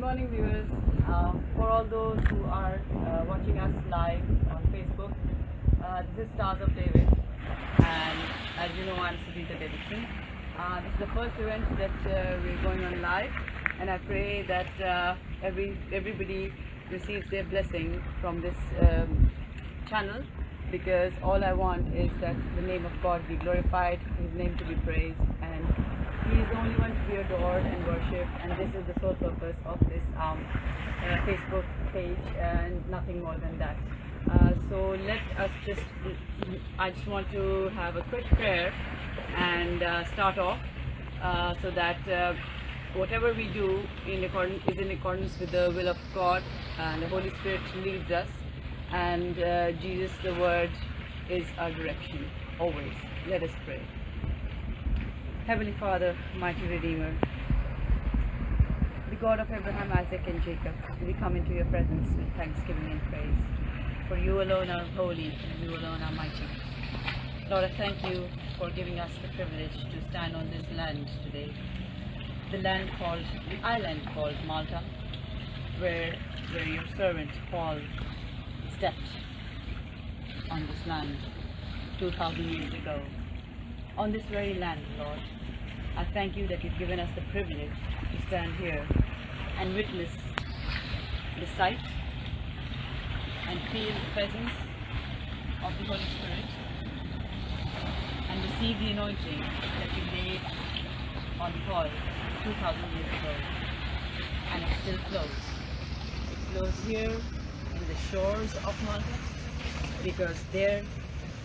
morning, viewers. For all those who are watching us live on Facebook, this is Stars of David, and as you know, I'm Savita Davidson. This is the first event that we're going on live, and I pray that everybody receives their blessing from this channel, because all I want is that the name of God be glorified, His name to be praised, and He is the only one to be adored and worshipped, and this is the sole purpose of this Facebook page, and nothing more than that. So let us I just want to have a quick prayer and start off, so that whatever we do is in accordance with the will of God, and the Holy Spirit leads us, and Jesus, the Word, is our direction always. Let us pray. Heavenly Father, mighty Redeemer, the God of Abraham, Isaac and Jacob, we come into your presence with thanksgiving and praise. For you alone are holy, and you alone are mighty. Lord, I thank you for giving us the privilege to stand on this land today. The island called Malta, where your servant Paul stepped on this land 2,000 years ago. On this very land, Lord, I thank you that you've given us the privilege to stand here and witness the sight and feel the presence of the Holy Spirit and receive the anointing that you laid on Paul 2,000 years ago. And it still flows. It flows here in the shores of Malta, because there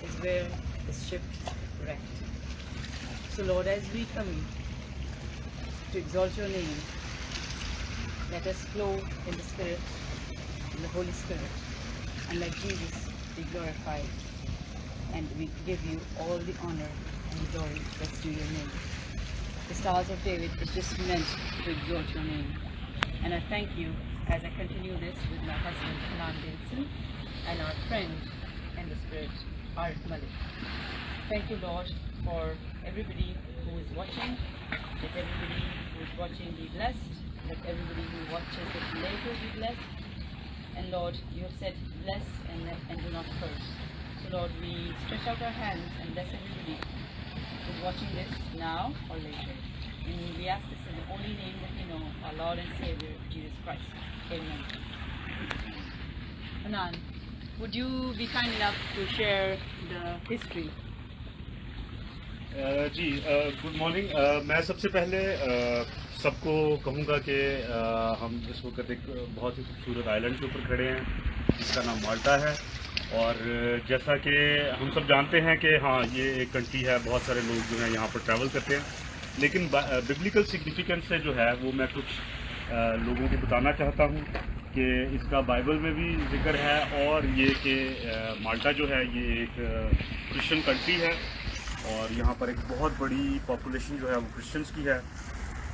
is where the ship wrecked. So Lord, as we come to exalt your name, let us flow in the Spirit, in the Holy Spirit, and let Jesus be glorified. And we give you all the honor and glory that's due your name. The Stars of David is just meant to exalt your name. And I thank you as I continue this with my husband, Hanan Davidson, and our friend in the Spirit, Arif Malik. Thank you, Lord, for everybody who is watching. Let everybody who is watching be blessed. Let everybody who watches it later be blessed. And Lord, you have said bless and do not curse. So Lord, we stretch out our hands and bless everybody who is watching this now or later. And we ask this in the only name that we know, our Lord and Savior, Jesus Christ. Amen. Hanan, would you be kind enough to share the history? जी good morning. मैं सबसे पहले सबको कहूँगा कि हम इस वक्त एक बहुत ही खूबसूरत आइलैंड के ऊपर खड़े हैं जिसका नाम माल्टा है। और जैसा कि हम सब जानते हैं कि हाँ, ये एक कंट्री है, बहुत सारे लोग जो हैं यहाँ पर ट्रैवल करते हैं, लेकिन बिब्लिकल सिग्निफिकेंस से जो है वो मैं कुछ लोगों को बताना चाहता हूँ कि इसका बाइबल में भी जिक्र है, और ये कि माल्टा जो है ये एक क्रिश्चियन कंट्री है और यहाँ पर एक बहुत बड़ी पॉपुलेशन जो है वो क्रिश्चियंस की है।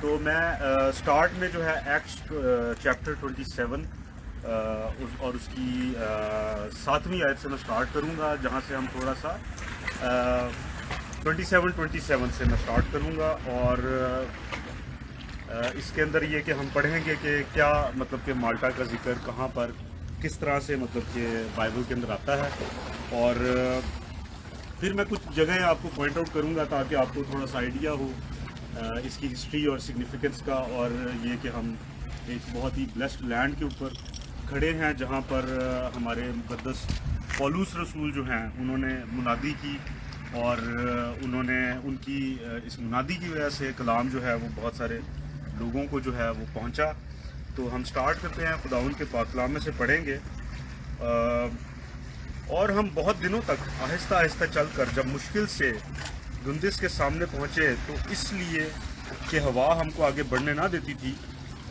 तो मैं स्टार्ट में जो है एक्ट्स चैप्टर 27 और उसकी 7वीं आयत से मैं स्टार्ट करूँगा, जहाँ से हम थोड़ा सा 27 से मैं स्टार्ट करूँगा। और इसके अंदर ये कि हम पढ़ेंगे कि क्या मतलब कि माल्टा का जिक्र कहाँ पर किस तरह से मतलब कि बाइबल के अंदर आता है, और फिर मैं कुछ जगहें आपको पॉइंट आउट करूँगा ताकि आपको थोड़ा सा आइडिया हो इसकी हिस्ट्री और सिग्निफिकेंस का। और ये कि हम एक बहुत ही ब्लेस्ड लैंड के ऊपर खड़े हैं जहाँ पर हमारे मुक़द्दस पौलुस रसूल जो हैं उन्होंने मुनादी की, और उन्होंने उनकी इस मुनादी की वजह से कलाम जो है वो बहुत सारे लोगों को जो है वो पहुँचा। तो हम स्टार्ट करते हैं, खुदाउन के पाक कलाम में से पढ़ेंगे। और हम बहुत दिनों तक आहिस्ता आहिस्ता चलकर जब मुश्किल से दुंदिस के सामने पहुँचे, तो इसलिए कि हवा हमको आगे बढ़ने ना देती थी,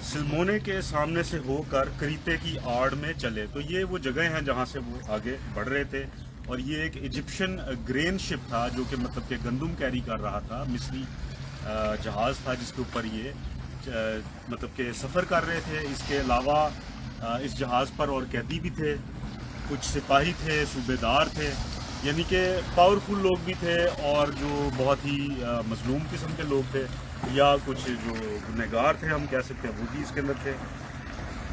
सिलमोने के सामने से होकर क्रीते की आड़ में चले। तो ये वो जगह हैं जहाँ से वो आगे बढ़ रहे थे। और ये एक इजिप्शियन ग्रेन शिप था जो कि मतलब कि गंदम कैरी कर रहा था, मिस्री जहाज़ था जिसके ऊपर ये मतलब कि सफ़र कर रहे थे। इसके अलावा इस जहाज़ पर और कैदी भी थे, कुछ सिपाही थे, सूबेदार थे, यानी कि पावरफुल लोग भी थे, और जो बहुत ही मजलूम किस्म के लोग थे, या कुछ जो गुनहगार थे हम कह सकते हैं वो भी इसके अंदर थे।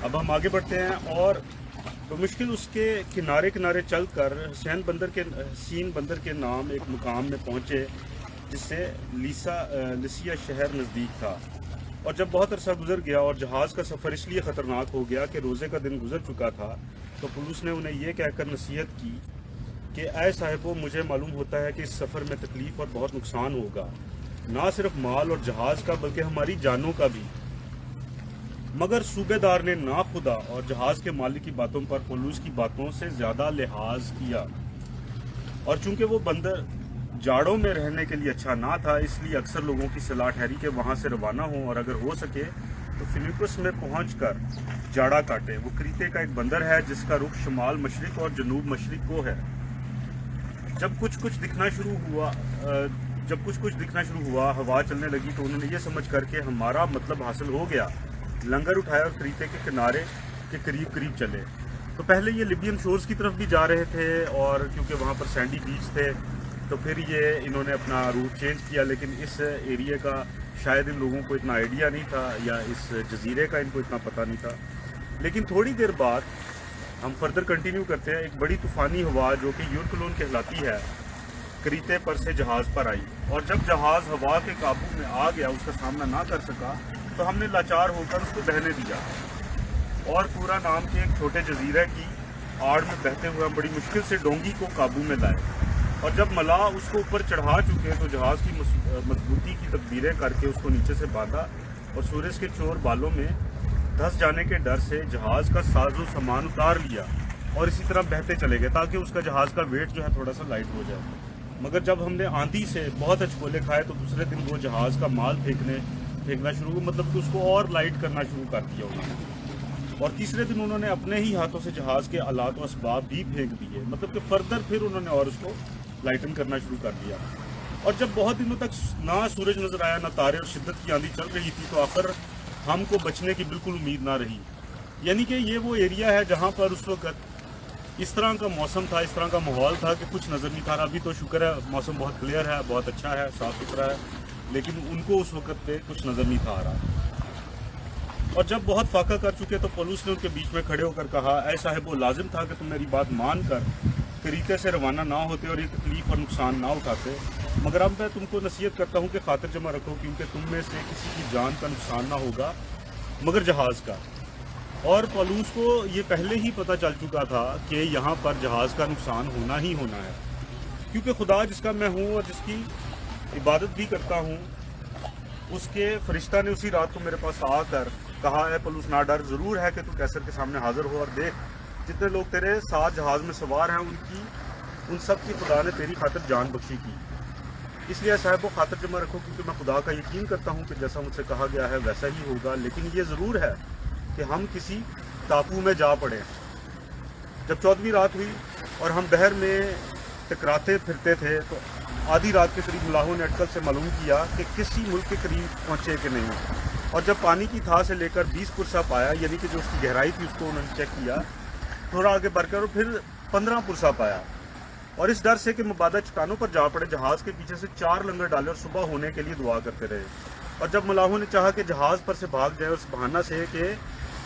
अब हम आगे बढ़ते हैं और मुश्किल उसके किनारे किनारे चलकर हसीन बंदर के नाम एक मुकाम में पहुंचे जिससे लिसिया शहर नज़दीक था। और जब बहुत अरसा गुजर गया और जहाज़ का सफ़र इसलिए ख़तरनाक हो गया कि रोज़े का दिन गुजर चुका था, तो पुलिस ने उन्हें यह कहकर नसीहत की कि ऐ साहिबो, मुझे मालूम होता है कि इस सफ़र में तकलीफ़ और बहुत नुकसान होगा, ना सिर्फ माल और जहाज़ का बल्कि हमारी जानों का भी। मगर सूबेदार ने ना खुदा और जहाज़ के मालिक की बातों पर पुलिस की बातों से ज़्यादा लिहाज किया, और चूंकि वो बंदर जाड़ों में रहने के लिए अच्छा ना था, इसलिए अक्सर लोगों की सलाह ठहरी कि वहाँ से रवाना हों और अगर हो सके तो फिलिपस में पहुंचकर जाड़ा काटे। वो क्रीते का एक बंदर है जिसका रुख शुमाल मशरिक और जनूब मशरिक को है। जब कुछ कुछ दिखना शुरू हुआ, हवा चलने लगी, तो उन्होंने ये समझ कर के हमारा मतलब हासिल हो गया, लंगर उठाया और क्रीते के किनारे के करीब करीब चले। तो पहले ये लिबियन शोर्स की तरफ भी जा रहे थे, और क्योंकि वहाँ पर सैंडी बीच थे तो फिर ये इन्होंने अपना रूट चेंज किया, लेकिन इस एरिया का शायद इन लोगों को इतना आइडिया नहीं था, या इस जजीरे का इनको इतना पता नहीं था। लेकिन थोड़ी देर बाद हम फर्दर कंटिन्यू करते हैं। एक बड़ी तूफ़ानी हवा जो कि यूरक्लोन कहलाती है, क्रीते पर से जहाज़ पर आई, और जब जहाज़ हवा के काबू में आ गया, उसका सामना ना कर सका, तो हमने लाचार होकर उसको बहने दिया और पूरा नाम के एक छोटे जजीरे की आड़ में बहते हुए बड़ी मुश्किल से डोंगी को काबू में लाए। और जब मलाह उसको ऊपर चढ़ा चुके तो जहाज़ की मजबूती की तदबीरें करके उसको नीचे से बांधा, और सूरज के चोर बालों में धंस जाने के डर से जहाज़ का साजो सामान उतार लिया और इसी तरह बहते चले गए ताकि उसका जहाज़ का वेट जो है थोड़ा सा लाइट हो जाए। मगर जब हमने आंधी से बहुत अचकोले खाए तो दूसरे दिन वो जहाज़ का माल फेंकना शुरू, मतलब कि उसको और लाइट करना शुरू कर दिया उन्होंने। और तीसरे दिन उन्होंने अपने ही हाथों से जहाज़ के आलात व असबाब भी फेंक दिए, मतलब कि फर्दर फिर उन्होंने और उसको लाइटन करना शुरू कर दिया। और जब बहुत दिनों तक ना सूरज नज़र आया, ना तारे, और शिद्दत की आंधी चल रही थी, तो आखिर हमको बचने की बिल्कुल उम्मीद ना रही। यानी कि ये वो एरिया है जहाँ पर उस वक्त इस तरह का मौसम था, इस तरह का माहौल था कि कुछ नज़र नहीं था। अभी तो शुक्र है मौसम बहुत क्लियर है, बहुत अच्छा है, साफ़ सुथरा है, लेकिन उनको उस वक्त पे कुछ नज़र नहीं था आ रहा। और जब बहुत फाका कर चुके तो पुलिस ने उनके बीच में खड़े होकर कहा, ऐ साहिबो, लाजिम था कि तुम मेरी बात मान कर क्रीते से रवाना ना होते और ये तकलीफ़ और नुकसान ना उठाते, मगर अब मैं तुमको नसीहत करता हूँ कि खातिर जमा रखो, क्योंकि तुम में से किसी की जान का नुकसान ना होगा मगर जहाज़ का। और पुलिस को ये पहले ही पता चल चुका था कि यहाँ पर जहाज़ का नुकसान होना ही होना है, क्योंकि खुदा जिसका मैं हूँ और जिसकी इबादत भी करता हूँ, उसके फरिश्ता ने उसी रात को मेरे पास आकर कहा, है पुलिस ना डर, ज़रूर है कि तू कैसर के सामने हाजिर हो, और देख जितने लोग तेरे साथ जहाज़ में सवार हैं उन सब की खुदा ने तेरी खातिर जान बख्शी की। इसलिए साहिब वो खातिर जमा रखो, क्योंकि मैं खुदा का यकीन करता हूँ कि जैसा मुझसे कहा गया है वैसा ही होगा। लेकिन ये ज़रूर है कि हम किसी टापू में जा पड़े। जब 14वीं रात हुई और हम बहर में टकराते फिरते थे, तो आधी रात के करीब मलाहों ने अटकल से मालूम किया कि किसी मुल्क के करीब पहुँचे कि नहीं। और जब पानी की था से लेकर 20 पुरसा पाया, यानी कि जो उसकी गहराई थी उसको उन्होंने चेक किया, थोड़ा आगे बढ़कर, और फिर 15 पुरसा पाया। और इस डर से कि मुबादा चट्टानों पर जा पड़े, जहाज़ के पीछे से 4 लंगर डाले और सुबह होने के लिए दुआ करते रहे। और जब मलाहों ने चाहा कि जहाज़ पर से भाग जाए, उस बहाना से कि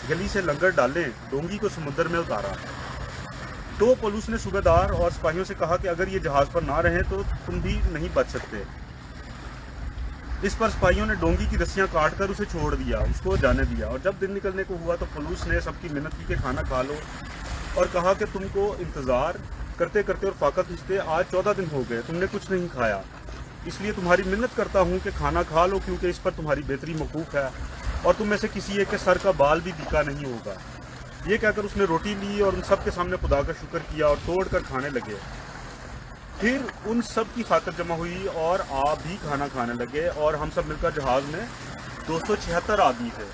गली से लंगर डालें, डोंगी को समुद्र में उतारा। तो पुलिस ने सूबेदार और सिपाहियों से कहा कि अगर ये जहाज़ पर ना रहें तो तुम भी नहीं बच सकते। इस पर सिपाहियों ने डोंगी की रस्सियां काट कर उसे छोड़ दिया, उसको जाने दिया। और जब दिन निकलने को हुआ तो पुलिस ने सबकी मिन्नत की कि खाना खा लो, और कहा कि तुमको इंतज़ार करते करते और फाका खींचते आज 14 दिन हो गए, तुमने कुछ नहीं खाया, इसलिए तुम्हारी मिन्नत करता हूँ कि खाना खा लो, क्योंकि इस पर तुम्हारी बेहतरी मौकूफ़ है, और तुम में से किसी एक के सर का बाल भी बिका नहीं होगा। ये कहकर उसने रोटी ली और उन सब के सामने खुदा का शुक्र किया और तोड़ कर खाने लगे। फिर उन सब की खातिर जमा हुई और आप भी खाना खाने लगे, और हम सब मिलकर जहाज़ में 276 आदमी थे।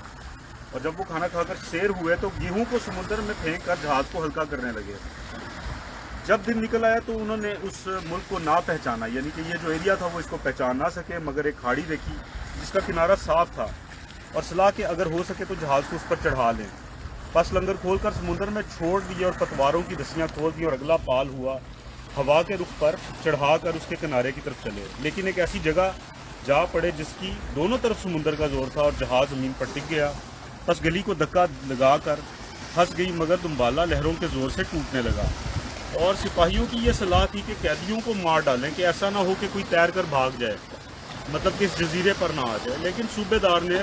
और जब वो खाना खाकर सैर हुए तो गेहूं को समुद्र में फेंक कर जहाज़ को हल्का करने लगे। जब दिन निकल आया तो उन्होंने उस मुल्क को ना पहचाना, यानी कि ये जो एरिया था वो इसको पहचान ना सके, मगर एक खाड़ी देखी जिसका किनारा साफ था, और सलाह के अगर हो सके तो जहाज़ को उस पर चढ़ा लें। बस लंगर खोलकर समुद्र में छोड़ दिए और पतवारों की रस्सियाँ खोल दी, और अगला पाल हुआ हवा के रुख पर चढ़ाकर उसके किनारे की तरफ चले। लेकिन एक ऐसी जगह जा पड़े जिसकी दोनों तरफ समुद्र का जोर था, और जहाज़ ज़मीन पर टिक गया बस गली को धक्का लगा कर फंस गई, मगर दुम्बाला लहरों के ज़ोर से टूटने लगा। और सिपाहियों की ये सलाह थी कि कैदियों को मार डालें कि ऐसा ना हो कि कोई तैर कर भाग जाए, मतलब कि इस जजीरे पर ना आ जाए। लेकिन सूबेदार ने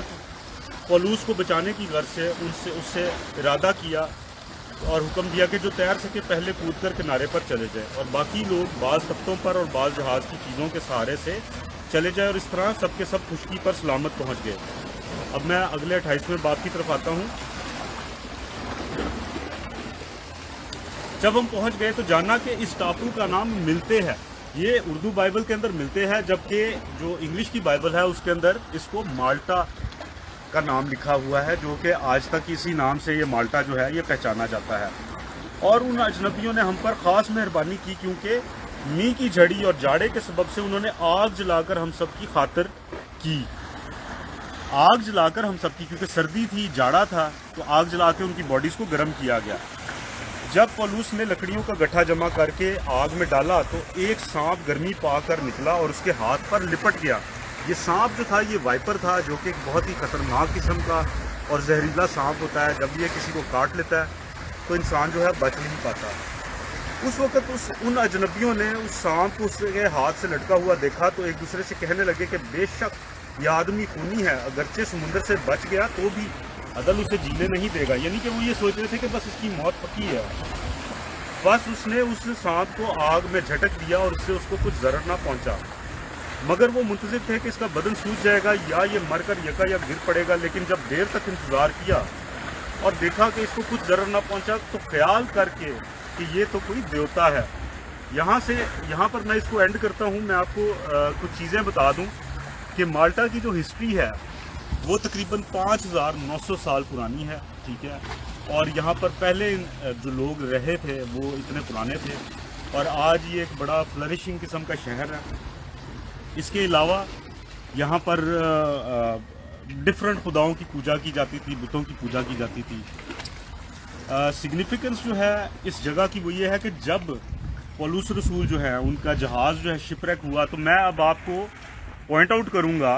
पौलुस को बचाने की गर्ज से उससे इरादा किया और हुक्म दिया कि जो तैर सके पहले कूद कर किनारे पर चले जाए और बाकी लोग बाज़ तख्तों पर और बाज़ जहाज़ की चीज़ों के सहारे से चले जाए। और इस तरह सब के सब खुशकी पर सलामत पहुंच गए। अब मैं अगले 28वें बाब की तरफ आता हूं। जब हम पहुंच गए तो जाना कि इस टापू का नाम मिलते है, ये उर्दू बाइबल के अंदर मिलते हैं, जबकि जो इंग्लिश की बाइबल है उसके अंदर इसको माल्टा का नाम लिखा हुआ है, जो कि आज तक इसी नाम से ये माल्टा जो है ये पहचाना जाता है। और उन अजनबियों ने हम पर ख़ास मेहरबानी की, क्योंकि मी की झड़ी और जाड़े के सबब से उन्होंने आग जलाकर हम सब की खातिर की। आग जलाकर हम सब की, क्योंकि सर्दी थी, जाड़ा था, तो आग जला के उनकी बॉडीज़ को गर्म किया गया। जब पौलुस ने लकड़ियों का गट्ठा जमा करके आग में डाला तो एक सांप गर्मी पाकर निकला और उसके हाथ पर लिपट गया। ये सांप जो था ये वाइपर था, जो कि एक बहुत ही ख़तरनाक किस्म का और जहरीला सांप होता है। जब ये किसी को काट लेता है तो इंसान जो है बच नहीं पाता। उस वक़्त उन अजनबियों ने उस सांप को उसके हाथ से लटका हुआ देखा तो एक दूसरे से कहने लगे कि बेशक यह आदमी खूनी है, अगरचे समुंदर से बच गया तो भी अदल उसे जीने नहीं देगा। यानी कि वो ये सोच रहे थे कि बस इसकी मौत पक्की है। बस उसने उस सांप को आग में झटक दिया और उससे उसको कुछ ज़रर ना पहुंचा, मगर वो मुंतज़िर थे कि इसका बदन सूज जाएगा या ये मरकर यका या गिर पड़ेगा। लेकिन जब देर तक इंतज़ार किया और देखा कि इसको कुछ ज़रर ना पहुंचा तो ख्याल करके कि ये तो कोई देवता है। यहाँ पर मैं इसको एंड करता हूँ। मैं आपको कुछ चीज़ें बता दूँ कि माल्टा की जो हिस्ट्री है वो तकरीबन 5900 साल पुरानी है, ठीक है। और यहाँ पर पहले जो लोग रहे थे वो इतने पुराने थे और आज ये एक बड़ा फ्लरिशिंग किस्म का शहर है। इसके अलावा यहाँ पर डिफरेंट खुदाओं की पूजा की जाती थी, बुतों की पूजा की जाती थी। सिग्निफिकेंस जो है इस जगह की वो ये है कि जब पौलुस रसूल जो है उनका जहाज़ जो है शिपरेक हुआ, तो मैं अब आपको पॉइंट आउट करूँगा